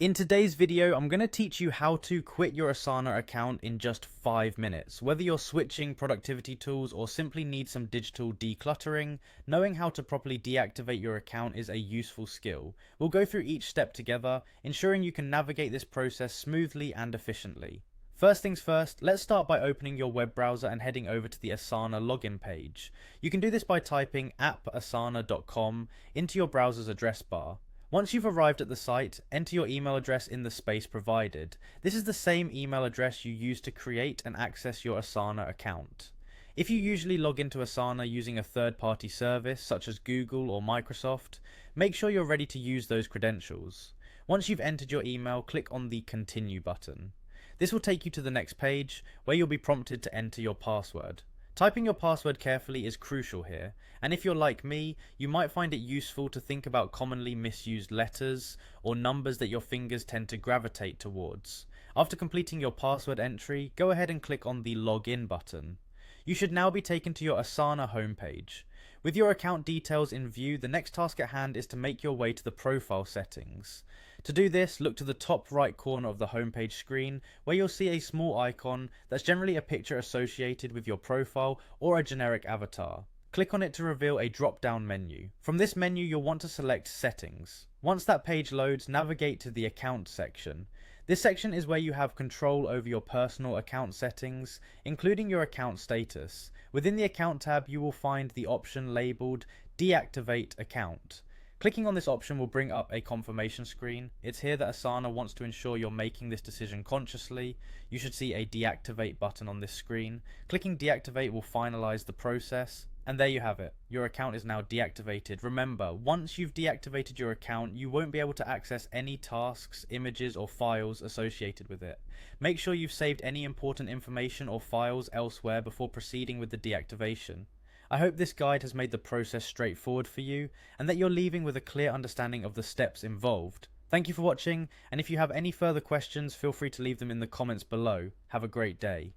In today's video, I'm going to teach you how to quit your Asana account in just 5 minutes. Whether you're switching productivity tools or simply need some digital decluttering, knowing how to properly deactivate your account is a useful skill. We'll go through each step together, ensuring you can navigate this process smoothly and efficiently. First things first, let's start by opening your web browser and heading over to the Asana login page. You can do this by typing appasana.com into your browser's address bar. Once you've arrived at the site, enter your email address in the space provided. This is the same email address you use to create and access your Asana account. If you usually log into Asana using a third-party service such as Google or Microsoft, make sure you're ready to use those credentials. Once you've entered your email, click on the Continue button. This will take you to the next page where you'll be prompted to enter your password. Typing your password carefully is crucial here, and if you're like me, you might find it useful to think about commonly misused letters or numbers that your fingers tend to gravitate towards. After completing your password entry, go ahead and click on the Login button. You should now be taken to your Asana homepage. With your account details in view, the next task at hand is to make your way to the profile settings. To do this, look to the top right corner of the homepage screen where you'll see a small icon that's generally a picture associated with your profile or a generic avatar. Click on it to reveal a drop-down menu. From this menu, you'll want to select Settings. Once that page loads, navigate to the Account section. This section is where you have control over your personal account settings, including your account status. Within the Account tab, you will find the option labeled Deactivate Account. Clicking on this option will bring up a confirmation screen. It's here that Asana wants to ensure you're making this decision consciously. You should see a deactivate button on this screen. Clicking deactivate will finalize the process. And there you have it. Your account is now deactivated. Remember, once you've deactivated your account, you won't be able to access any tasks, images, or files associated with it. Make sure you've saved any important information or files elsewhere before proceeding with the deactivation. I hope this guide has made the process straightforward for you, and that you're leaving with a clear understanding of the steps involved. Thank you for watching, and if you have any further questions, feel free to leave them in the comments below. Have a great day.